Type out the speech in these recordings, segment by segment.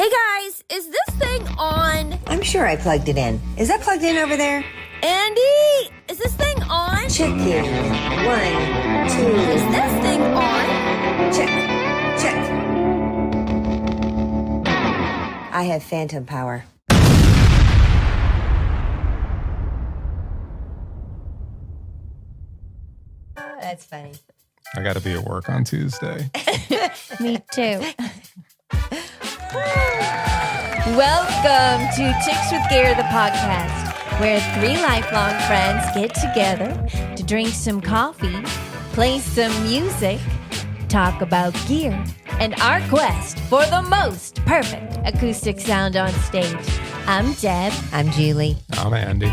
Hey guys, is this thing on? I'm sure I plugged it in. Is that plugged in over there? Andy, is this thing on? Check here. 1, 2. Is this thing on? Check. I have phantom power. That's funny. I got to be at work on Tuesday. Me too. Welcome to Chicks with Gear, the podcast, where 3 lifelong friends get together to drink some coffee, play some music, talk about gear, and our quest for the most perfect acoustic sound on stage. I'm Deb. I'm Julie. I'm Andy.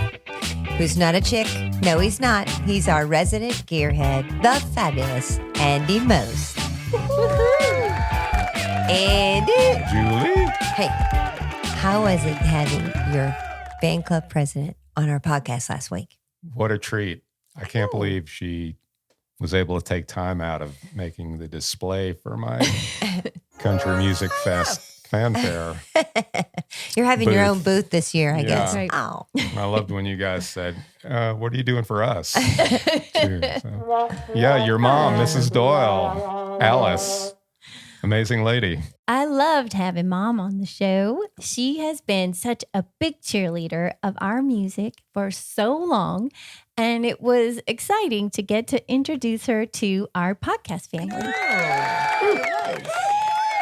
Who's not a chick? No, he's not. He's our resident gearhead, the fabulous Andy Most. Andy. Julie? Hey, how was it having your fan club president on our podcast last week? What a treat. I can't believe she was able to take time out of making the display for my Country Music Fest fanfare. You're having your Booth. own booth this year, I guess. Right. Oh. I loved when you guys said, what are you doing for us? Too, so. Yeah, your mom, Mrs. Doyle, Alice, amazing lady. I loved having Mom on the show. She has been such a big cheerleader of our music for so long, and it was exciting to get to introduce her to our podcast family.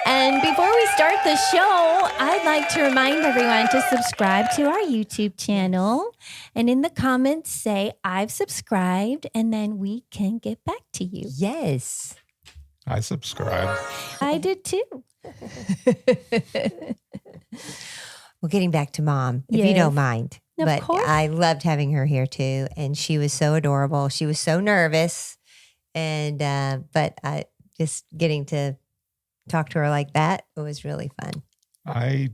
And before we start the show, I'd like to remind everyone to subscribe to our YouTube channel and in the comments say, I've subscribed, and then we can get back to you. Yes. I subscribe. I did too. Well, getting back to Mom, if you Yes. don't mind. Of But course. I loved having her here too. And she was so adorable. She was so nervous. And, but just getting to talk to her like that, it was really fun. I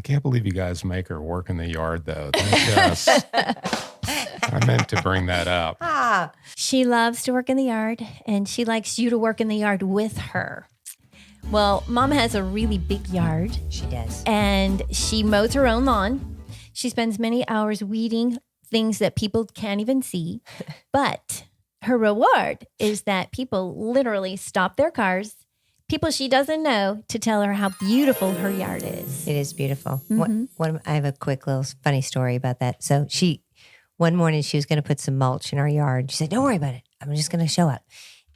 can't believe you guys make her work in the yard, though. That's just, I meant to bring that up. Ah, She loves to work in the yard, and she likes you to work in the yard with her. Well, Mom has a really big yard, she does. and she mows her own lawn. She spends many hours weeding things that people can't even see. But her reward is that people literally stop their cars, people she doesn't know, to tell her how beautiful her yard is. It is beautiful. Mhm. I have a quick little funny story about that. So one morning she was going to put some mulch in our yard. She said, don't worry about it. I'm just going to show up.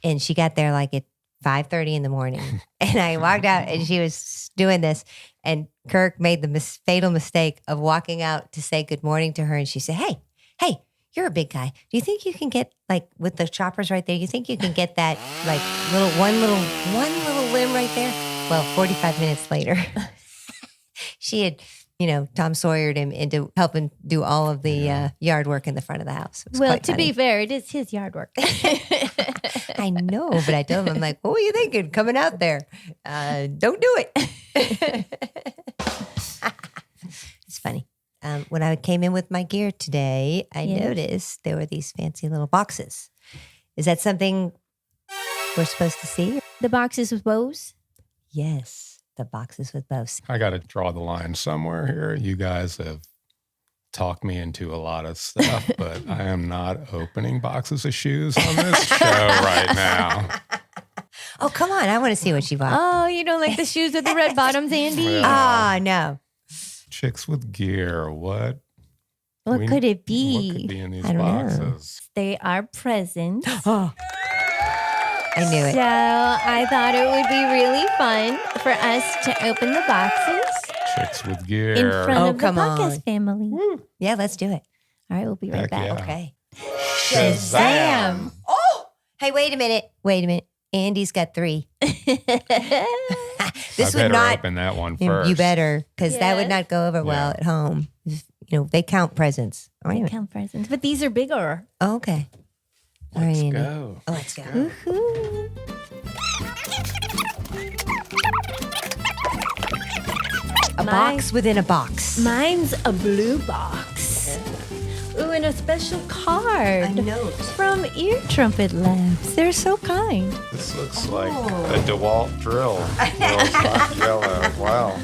And she got there like at 5:30 in the morning. And I walked out and she was doing this. And Kirk made the fatal mistake of walking out to say good morning to her. And she said, hey, you're a big guy. Do you think you can get, like, with the choppers right there, you think you can get that, like, one little limb right there? Well, 45 minutes later, she had, Tom Sawyered him into helping do all of the yard work in the front of the house. It was Well, quite to funny. be fair, it is his yard work. I know, but I told him, I'm like, what were you thinking coming out there? Don't do it. It's funny. When I came in with my gear today, I Yes. noticed there were these fancy little boxes. Is that something we're supposed to see? The boxes with bows. Yes, the boxes with bows. I got to draw the line somewhere here. You guys have talked me into a lot of stuff, but I am not opening boxes of shoes on this show right now. Oh, come on. I want to see what you bought. Oh, you don't like the shoes with the red bottoms, Andy? Yeah. No. Chicks with gear. What? What could it What be? could be in these I don't know. boxes? They are presents. Oh, I knew it. So I thought it would be really fun for us to open the boxes Chicks with in gear. front Oh, of the come podcast on. family. All Yeah, let's do it. right, we'll be right Heck back. yeah. Okay. Shazam! Oh, hey, wait a minute. Andy's got 3. This I would better not. open that one first. You better, because that would Yes. not go over well Yeah. at home. They count presents. Oh, wait a They minute. count presents, but these are bigger. Oh, okay. All right, Let's Andy. go. Oh, let's go. Woohoo. A box within a box. Mine's a blue box. Ooh, and a special card note. from Ear Trumpet Labs. They're so kind. This looks like a DeWalt drill. Yellow. Wow.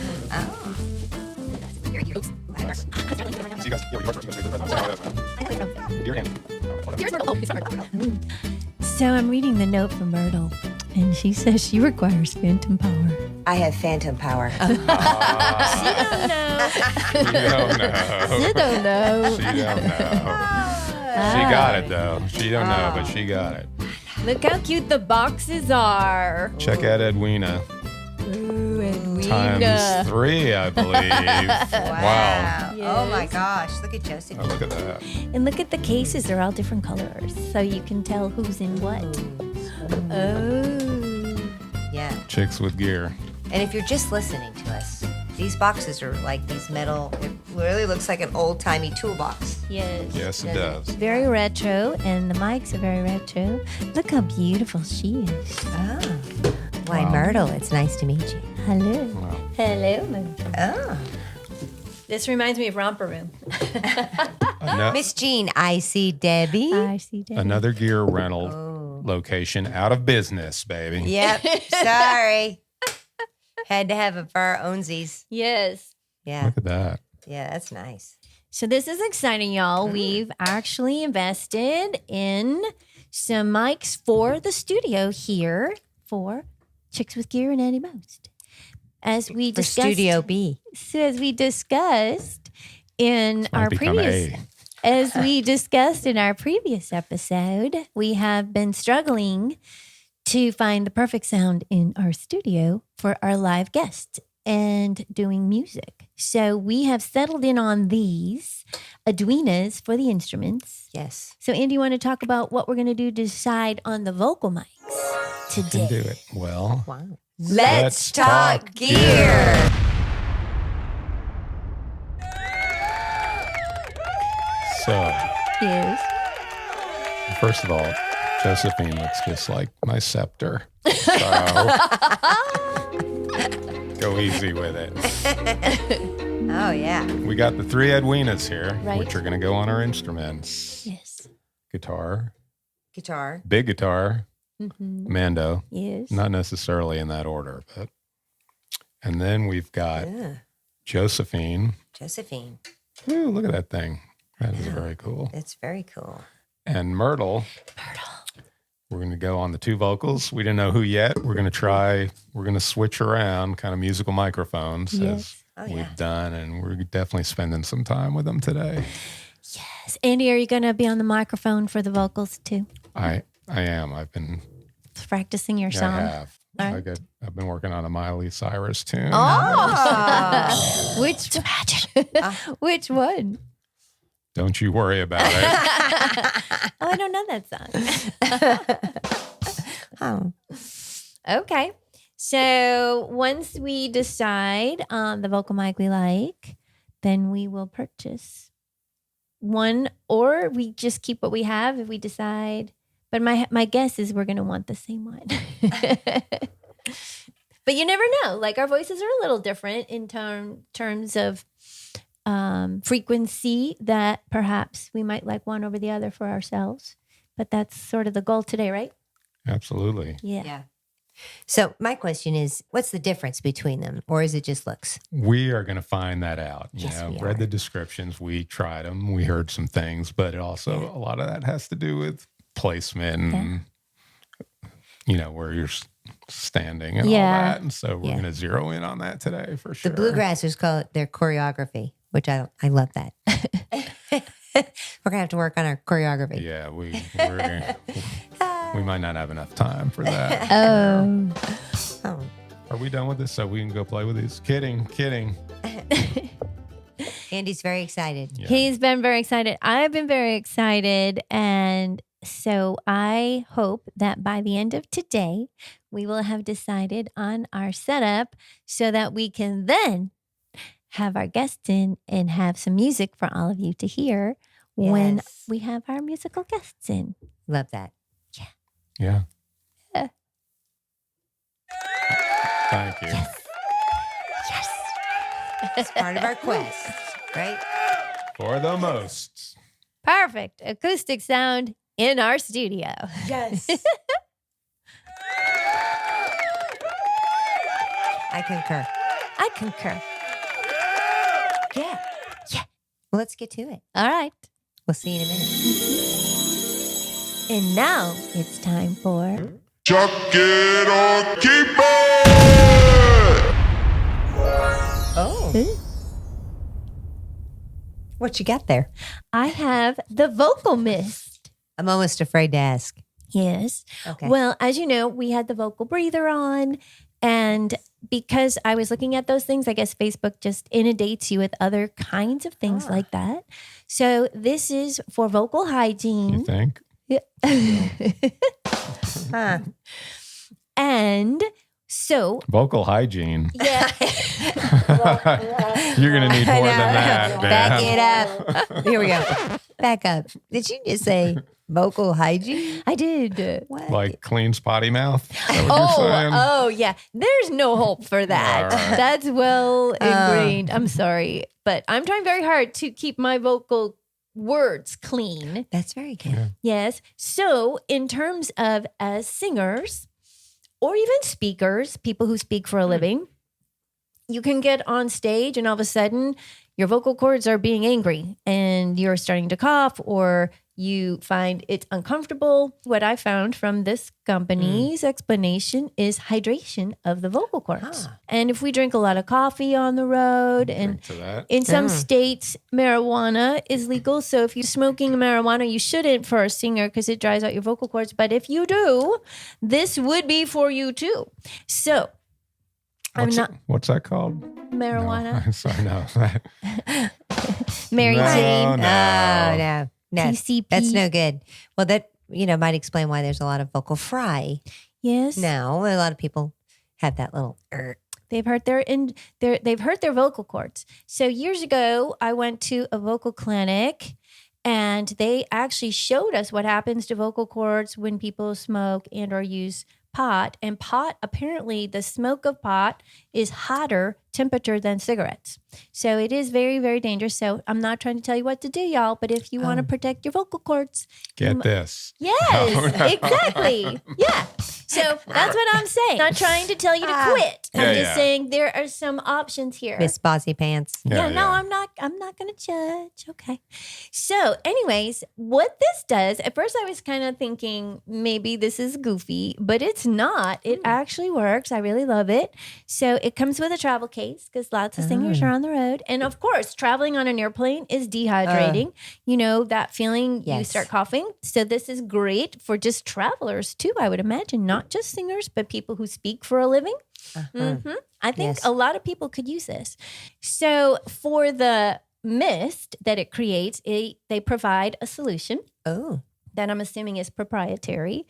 gear in. Here's Myrtle. Oh, it's Myrtle. So I'm reading the note from Myrtle, and she says she requires phantom power. I have phantom power. She don't know. She don't know. She don't know. She don't know. She got it though. She don't know, but she got it. Look how cute the boxes are. Check out Edwina. Ooh, Edwina. Times 3, I believe. Wow. Oh my Yes. gosh. Look at Joseph. Oh, look at that. And look at the cases. They're all different colors, so you can tell who's in what. Oh. Yeah. Chicks with gear. And if you're just listening to us, these boxes are like these metal. It really looks like an old-timey toolbox. Yes. Yes, it does. Very retro, and the mics are very retro. Look how beautiful she is. Oh. Why, Wow. Myrtle, it's nice to meet you. Hello. Wow. Hello, Myrtle. Oh. This reminds me of Romper Room. Miss Jean, I see Debbie. I see that. Another gear rental Oh. location out of business, baby. Yep. Sorry. Had to have it for our ownsies. Yes. Yeah. Look at that. Yeah, that's nice. So this is exciting, y'all. We've actually invested in some mics for the studio here for Chicks with Gear and Eddie Most. As we For discussed, Studio B. So as we discussed in our Might become previous, as we discussed in our previous episode, we have been struggling to find the perfect sound in our studio for our live guests and doing music. So we have settled in on these Arduinos for the instruments. Yes. So Andy, you want to talk about what we're going to do to decide on the vocal mics Can today? do it. Well, Wow. Let's talk gear. so Yes. first of all, Josephine looks just like my scepter. So go easy with it. Oh, yeah. We got the 3 Edwinas here, Right. which are going to go on our instruments. Yes. Guitar, Guitar. big guitar, Mm-hmm. Mando, Yes. not necessarily in that order, but. And then we've got Yeah. Josephine. Josephine. Ooh, look at that thing. That is very cool. It's very cool. And Myrtle. We're going to go on the 2 vocals. We didn't know who yet. We're going to switch around kind of musical microphones Yes. Oh, as yeah. we've done. And we're definitely spending some time with them today. Yes. Andy, are you going to be on the microphone for the vocals too? I am. I've been, Practicing your yeah, song? I have. All right. I've been working on a Miley Cyrus tune. Oh. Which which one? Don't you worry about it. Oh, I don't know that song. Oh. Okay. So once we decide on the vocal mic we like, then we will purchase one, or we just keep what we have if we decide. But my guess is we're going to want the same one. But you never know. Like our voices are a little different in terms of frequency, that perhaps we might like one over the other for ourselves. But that's sort of the goal today, right? Absolutely. Yeah. So my question is, what's the difference between them? Or is it just looks? We are going to find that out. Yes, we read are. the descriptions. We tried them. We heard some things, but it also a lot of that has to do with placement and, where you're standing and all that. And so we're Yeah. going to zero in on that today for sure. The bluegrassers call it their choreography, which I love that. We're going to have to work on our choreography. Yeah, we might not have enough time for that. Oh. Are we done with this so we can go play with these? Kidding. Andy's very excited. Yeah. He's been very excited. I've been very excited. And so I hope that by the end of today, we will have decided on our setup so that we can then have our guests in and have some music for all of you to hear when Yes. we have our musical guests in. Love that. Yeah. Yeah. Thank you. Yes. It's part of our quest, right? For the most. Perfect acoustic sound in our studio. Yes. I concur. I concur. Yeah. Yeah. Well, let's get to it. All right. We'll see you in a minute. And now it's time for Chuck it or keep it! Oh. What you got there? I have the vocal mist. I'm almost afraid to ask. Yes. Okay. Well, as you know, we had the vocal breather on. And because I was looking at those things, I guess Facebook just inundates you with other kinds of things like that. So this is for vocal You hygiene. think? Huh. And so, Vocal hygiene. yeah. You're going to need more than that, Back man. it up. Here we go. Back up. Did you just say vocal hygiene? I did. What? Like clean spotty mouth? Is that what you're saying? Oh, yeah. There's no hope for that. All right. That's well ingrained. I'm sorry, but I'm trying very hard to keep my vocal words clean. That's very good. Yes. So, in terms of as singers or even speakers, people who speak for a living, you can get on stage and all of a sudden your vocal cords are being angry and you're starting to cough or you find it's uncomfortable. What I found from this company's explanation is hydration of the vocal cords. Ah. And if we drink a lot of coffee on the road and Drink to that. in some states, marijuana is legal. So if you're smoking marijuana, you shouldn't for a singer because it dries out your vocal cords. But if you do, this would be for you too. So What's that called? marijuana, No, sorry, no. Mary No, Jane, No. TCP. That's no good. Well, that, might explain why there's a lot of vocal fry Yes. now. A lot of people have that little They've hurt they've hurt their vocal cords. So years ago, I went to a vocal clinic and they actually showed us what happens to vocal cords when people smoke and or use pot. And pot, apparently the smoke of pot is hotter temperature than cigarettes. So it is very, very dangerous. So I'm not trying to tell you what to do, y'all, but if you want to protect your vocal cords, Get this. yes, exactly. Yeah. So that's what I'm saying. Not trying to tell you to quit. I'm Yeah, just yeah. saying there are some options here. Miss Bossy Pants. Yeah, no, I'm not going to judge. Okay. So, anyways, what this does, at first I was kind of thinking maybe this is goofy, but it's not. It actually works. I really love it. So, it comes with a travel case because lots of singers are on the road. And of course, traveling on an airplane is dehydrating. You know, that feeling you Yes. start coughing. So, this is great for just travelers too, I would imagine, not just singers, but people who speak for a living. I think Yes. a lot of people could use this. So for the mist that it creates, they provide a solution Oh, that I'm assuming is proprietary.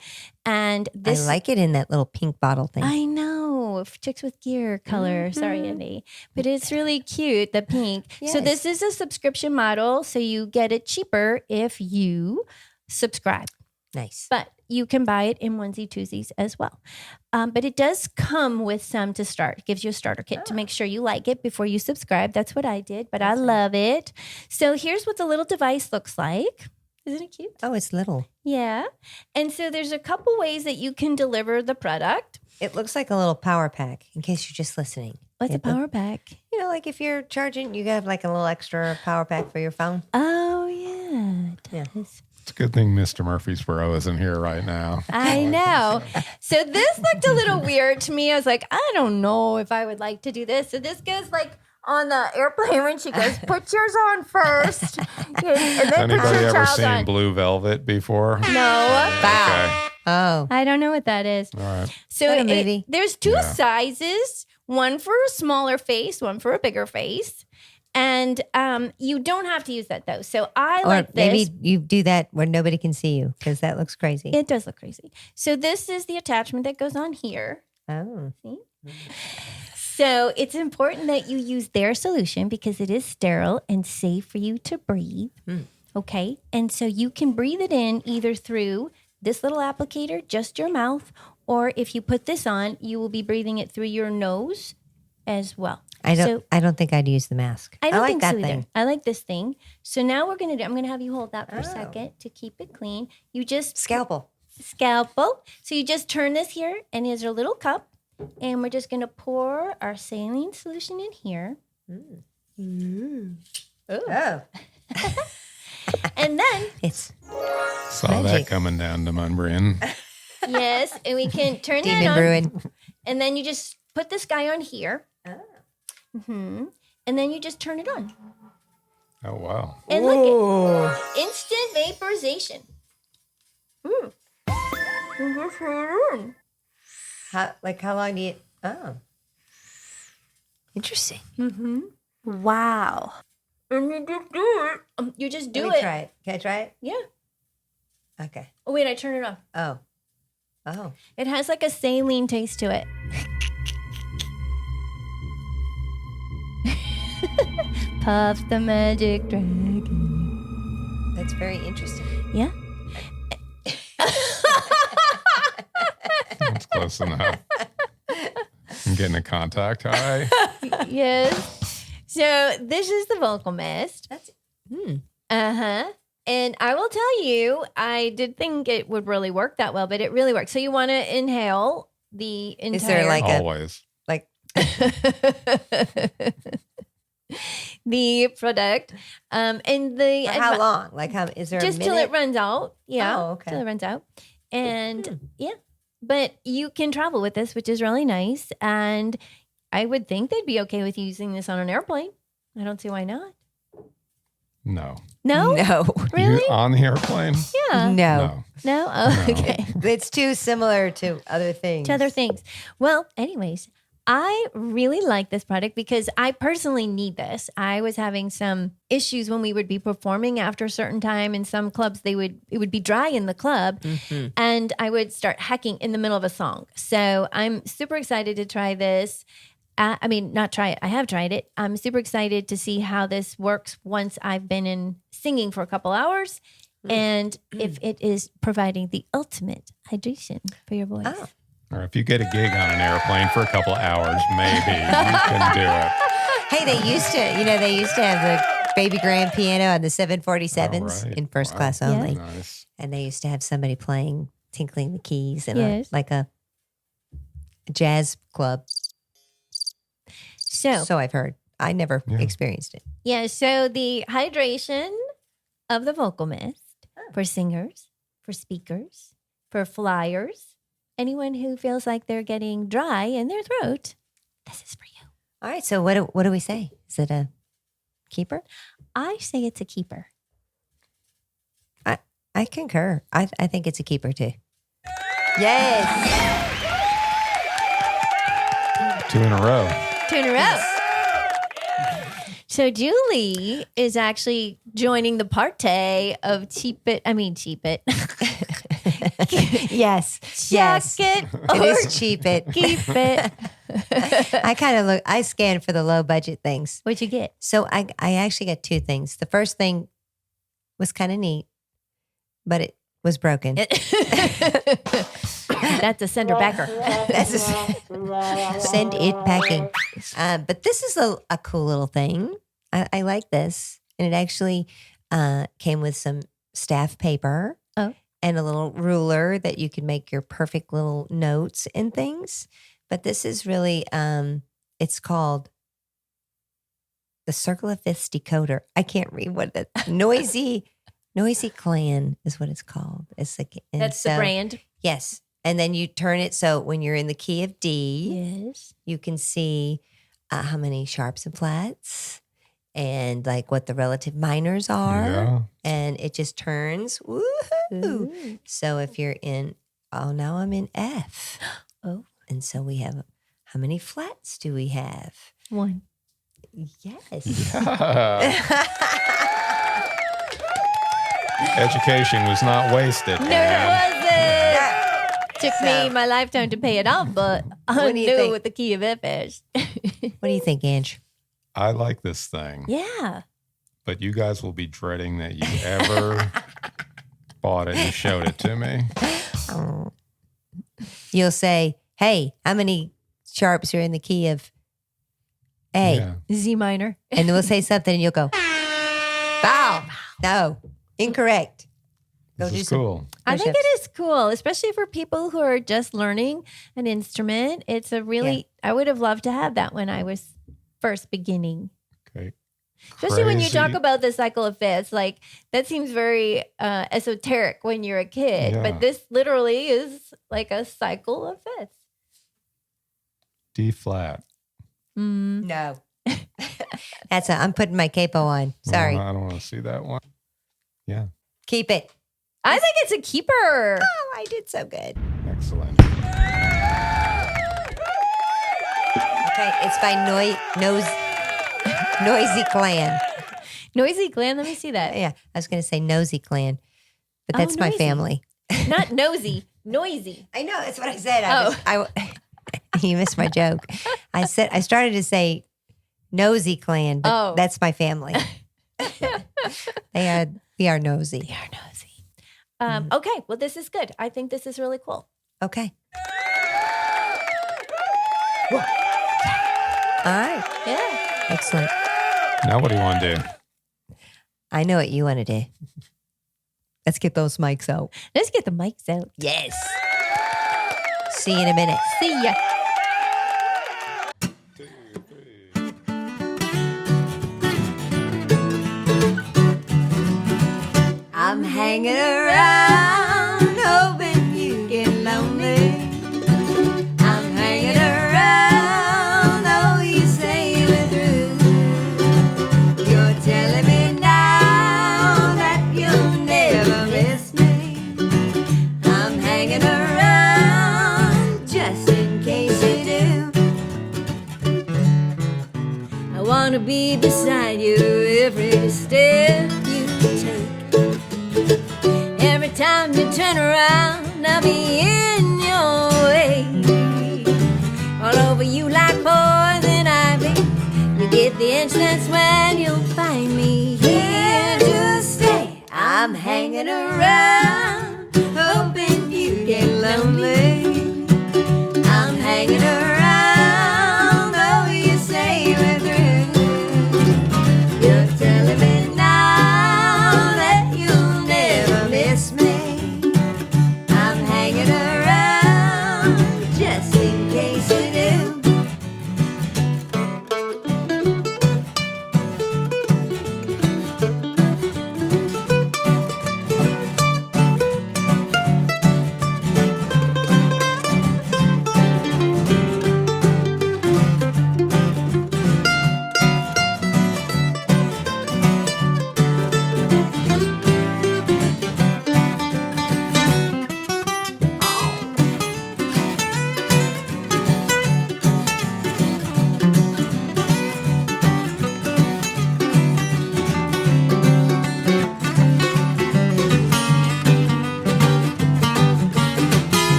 And this I like it in that little pink bottle thing. I know, chicks with gear color. Sorry, Andy, but it's really cute, the pink. So Yes. this is a subscription model, so you get it cheaper if you subscribe. Nice. But you can buy it in onesie twosies as well. But it does come with some to start. It gives you a starter kit to make sure you like it before you subscribe. That's what I did, but I love it. So here's what the little device looks like. Isn't it cute? Oh, it's little. Yeah. And so there's a couple ways that you can deliver the product. It looks like a little power pack in case you're just listening. What's a It look- power pack? like if you're charging, you have like a little extra power pack for your phone. Oh, yeah. It does. It's a good thing Mr. Murfreesboro isn't here right now. I know. So this looked a little weird to me. I was like, I don't know if I would like to do this. So this goes like on the airplane when she goes, put yours on first. And then Has put anybody your ever child seen on. Blue Velvet before? No. Okay. Oh, I don't know what that is. All right. So Is that a movie? there's two Yeah. sizes, one for a smaller face, one for a bigger face. And you don't have to use that though. So I or like this. maybe you do that where nobody can see you because that looks crazy. It does look crazy. So this is the attachment that goes on here. Oh, See? So it's important that you use their solution because it is sterile and safe for you to breathe. Okay. And so you can breathe it in either through this little applicator, just your mouth, or if you put this on, you will be breathing it through your nose as well. I don't. So, I don't think I'd use the mask. I don't like think that so either. thing. I like this thing. So now I'm going to have you hold that for a second to keep it clean. You just Scalpel. scalpel. So you just turn this here, and here's our little cup. And we're just going to pour our saline solution in here. Oh, And then, It's Saw Magic. that coming down to Munbrian. yes, and we can turn that Demon on. Bruin. And then you just put this guy on here. And then you just turn it on. Oh, wow. And look at instant vaporization. And just turn it on. How long do you? Oh, interesting. Wow. And you just do it. You just do Let me it. try it. Can I try it? Yeah. Okay. Oh, wait, I turn it off. Oh. It has like a saline taste to it. Puff the magic dragon. That's very interesting. Yeah. That's close enough. I'm getting a contact high. Yes. So this is the vocal mist. That's And I will tell you, I did think it would really work that well, but it really works. So you want to inhale the entire. Is there like Always. the product? And the how long? Like how is there just a till minute? it runs out. Yeah. Oh, okay. Till it runs out. And yeah, but you can travel with this, which is really nice. And I would think they'd be okay with using this on an airplane. I don't see why not. No. No? No. Really? You on the airplane? Yeah. No. No? Oh, No. okay. It's too similar to other things. To other things. Well, anyways, I really like this product because I personally need this. I was having some issues when we would be performing after a certain time. In some clubs, it would be dry in the club, and I would start hacking in the middle of a song. So I'm super excited to try this. I mean, not try it. I have tried it. I'm super excited to see how this works once I've been in singing for a couple hours, and if it is providing the ultimate hydration for your voice. Oh. Or if you get a gig on an airplane for a couple hours, maybe you can do it. Hey, they used to have the baby grand piano on the 747s Oh, right. in first Wow. class only. Nice. And they used to have somebody playing, tinkling the keys in Yes. like a jazz club. So I've heard. I never Yeah. experienced it. Yeah, so the hydration of the vocal mist for singers, for speakers, for flyers, anyone who feels like they're getting dry in their throat, this is for you. All right. So what do we say? Is it a keeper? I say it's a keeper. I concur. I think it's a keeper too. Yes. 2 in a row. 2 in a row. So Julie is actually joining the party of Cheap It. Yes. Yes. Chuck it It or is cheap. It. keep it. I scan for the low budget things. What'd you get? So I actually got 2 things. The first thing was kind of neat, but it was broken. That's a sender backer. That's send it packing. But this is a cool little thing. I like this. And it actually came with some staff paper and a little ruler that you can make your perfect little notes and things. But this is really, it's called the Circle of Fifths Decoder. I can't read what the Noisy Clan is what it's called. It's like, That's the brand. Yes. And then you turn it so when you're in the key of D, Yes. you can see how many sharps and flats and like what the relative minors are. Yeah. And it just turns. Woohoo. So if you're in, now I'm in F. Oh. And so we have, how many flats do we have? 1. Yes. Yeah. Education was not wasted. No, man. it wasn't. Took me my lifetime to pay it off, but I What do you knew think? what the key of F is. What do you think, Ange? I like this thing, Yeah. but you guys will be dreading that you ever bought it and showed it to me. You'll say, hey, how many sharps are in the key of A? Yeah. Z minor. And then we'll say something and you'll go, wow, no, incorrect. Go This do is some. cool. I think push-ups. it is cool, especially for people who are just learning an instrument. It's a really, I would have loved to have that when I was first beginning. Okay. Especially when you talk Crazy. about the cycle of fifths, like that seems very esoteric when you're a kid, Yeah. but this literally is like a cycle of fifths. D flat. No. I'm putting my capo on. Sorry. I don't want to see that one. Yeah. Keep it. I think it's a keeper. Oh, I did so good. Excellent. Okay, it's by Noisy Clan. Noisy Glenn, let me see that. Yeah, I was going to say Nosy Clan, but Oh, that's my Noisy. family. Not nosy, noisy. I know, that's what I said. Oh. You missed my joke. I started to say Nosy Clan, but Oh. that's my family. We are nosy. They are nosy. Okay, well, this is good. I think this is really cool. Okay. All right. Yeah. Excellent. Now what do you want to do? I know what you want to do. Let's get those mics out. Let's get the mics out. Yes. See you in a minute. See ya. I'm hanging around, hoping you get lonely. I'm hanging around, though you say we're through. You're telling me now that you'll never miss me. I'm hanging around just in case you do. I wanna be beside you every step you take. Every time you turn around, I'll be in your way. All over you like poison ivy. You get the itch, that's when you'll find me here to stay. I'm hanging around, hoping you get lonely. I'm hanging around, though you say we're through. You're telling me now that you'll never miss me. I'm hanging around just in case you do.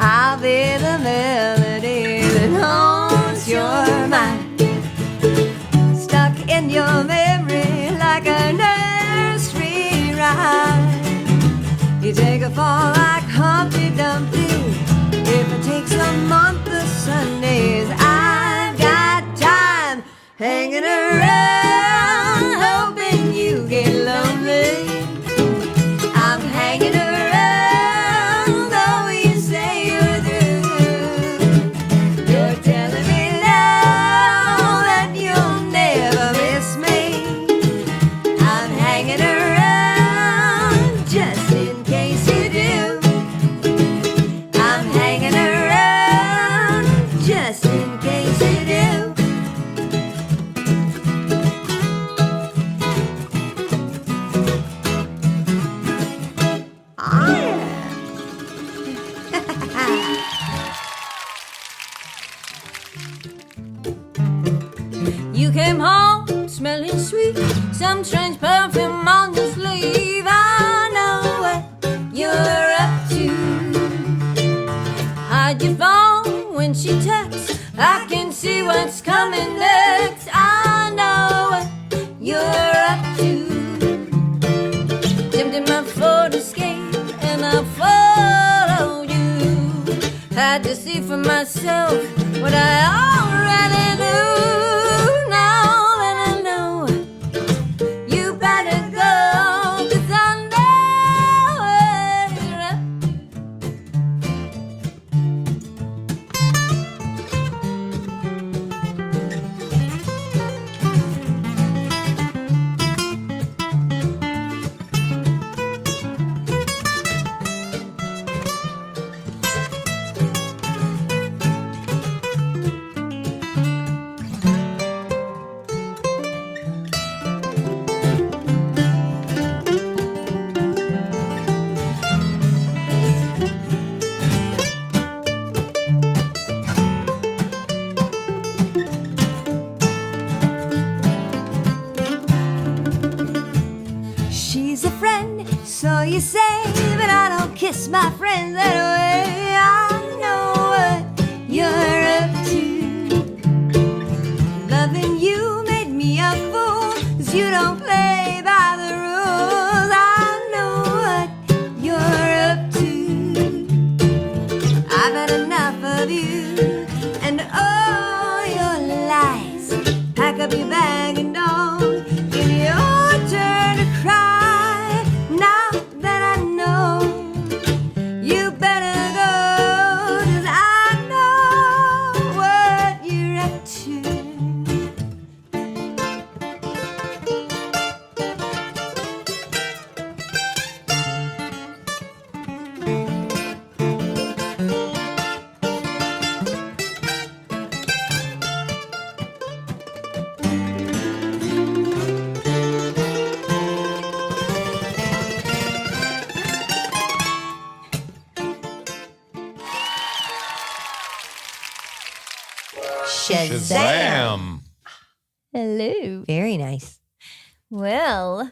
I'll be the melody that haunts your mind, stuck in your memory like a nursery rhyme. You take a fall like Humpty Dumpty. If it takes a month of Sundays, I've got time hanging around, hoping you get lonely. I'm hanging around, though you say you're through. You're telling me now that you'll never miss me. I'm hanging around just in case you do. I'm hanging around just in case you do. Oh, yeah. You came home smelling sweet, some strange perfume on your sleeve. I know what you're up to. Hide your phone when she texts. I can see what's coming next. I know what you're up to. Jumped in my Ford Escape and I followed you. Had to see for myself what I already knew. Now that I know, you better go, 'cause I know you're up and I don't kiss my friends that way. I know what you're up to. Loving you made me a fool, 'cause you don't play by the rules. I know what you're up to. I've had enough of you and all your lies. Pack up your bag and don't give me your turn to cry. Now that I know, you better go, 'cause I know what you're up to. Shazam! Hello. Very nice. Well,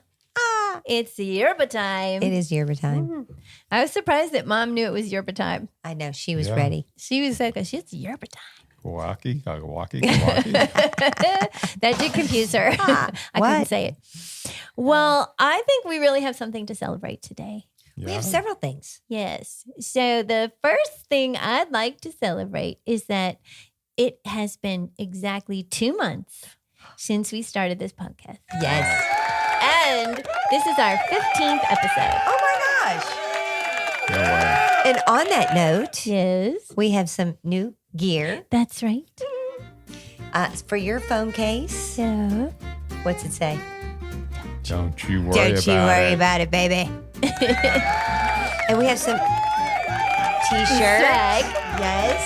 it's yerba time. It is yerba time. I was surprised that Mom knew it was yerba time. I know she was Yeah. ready. She was like, it's yerba time. Walkie. That did confuse her. I couldn't What? say it. Well, I think we really have something to celebrate today. We have several things. Yes. So the first thing I'd like to celebrate is that it has been exactly 2 months since we started this podcast. Yes. And this is our 15th episode. Oh my gosh. No way. And on that note, Yes. we have some new gear That's right. for your phone case. So, Oh, What's it say? Don't you worry Don't about you worry it. about it, baby. And we have some t-shirt. swag. Yes.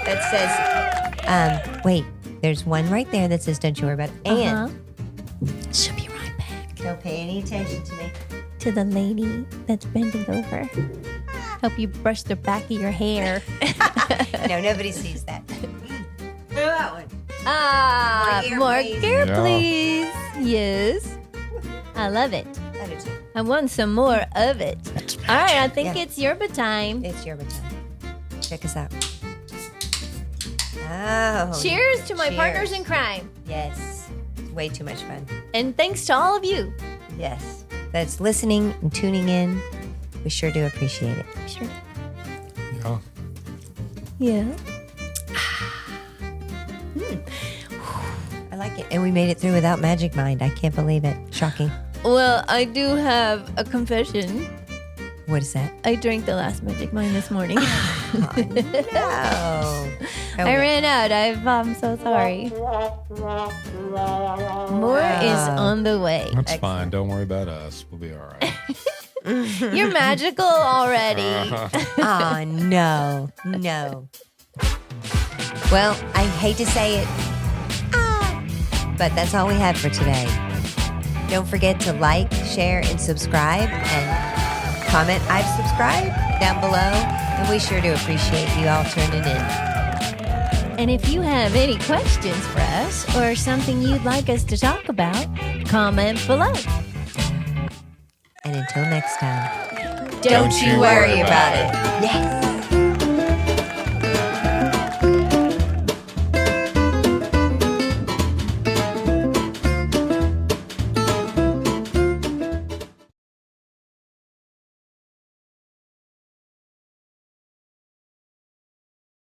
That says, wait, there's one right there that says, don't you worry about it. And She'll be right back. don't pay any attention to me. To the lady that's bending over. Help you brush the back of your hair. No, nobody sees that. That one. More please. gear, Yeah. please. Yes. I love it. I do too. I want some more of it. All right, I think Yeah. it's yerba time. It's yerba time. Check us out. Oh. Cheers to my cheers. partners in crime. Yes. Way too much fun. And thanks to all of you. Yes. That's listening and tuning in. We sure do appreciate it. Sure. Yeah. Yeah. I like it. And we made it through without Magic Mind. I can't believe it. Shocking. Well, I do have a confession. What is that? I drank the last Magic Mine this morning. No. I ran out. I'm so sorry. More is on the way. That's fine. Don't worry about us. We'll be all right. You're magical already. Oh, no. No. Well, I hate to say it, but that's all we have for today. Don't forget to like, share, and subscribe, and comment I've subscribed down below. And we sure do appreciate you all tuning in. And if you have any questions for us or something you'd like us to talk about, comment below. And until next time, Don't you worry about it. Yes.